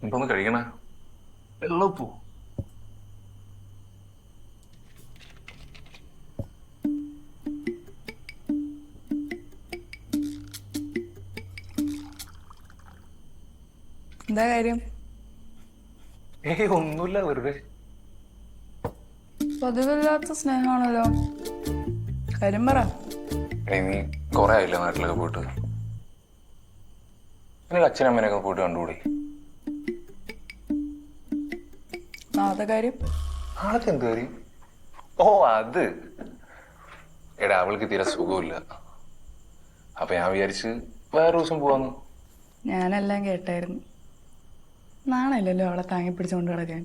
എന്തോന്ന് കഴിക്കണ? വെള്ളപ്പൂ? എന്താ കാര്യം? ഒന്നുമില്ല, വെറുതെ. പതിവില്ലാത്ത സ്നേഹമാണല്ലോ. കാര്യം പറ. നീ കൊറേ ആയില്ല നാട്ടിലൊക്കെ പോയിട്ട്. നിനക്ക് അച്ഛനമ്മേനൊക്കെ പോയിട്ട് കണ്ടുകൂടി? നാളത്തെ കാര്യം? നാളത്തെ എന്ത് കാര്യം? ഓ, അത് എടാ, അവൾക്ക് തീരെ സുഖമില്ല. അപ്പൊ ഞാൻ വിചാരിച്ച് വേറെ ദിവസം പോവാന്ന്. ഞാനെല്ലാം കേട്ടായിരുന്നു. നാണല്ലോ അവളെ താങ്ങി പിടിച്ചോണ്ട് കിടക്കാൻ.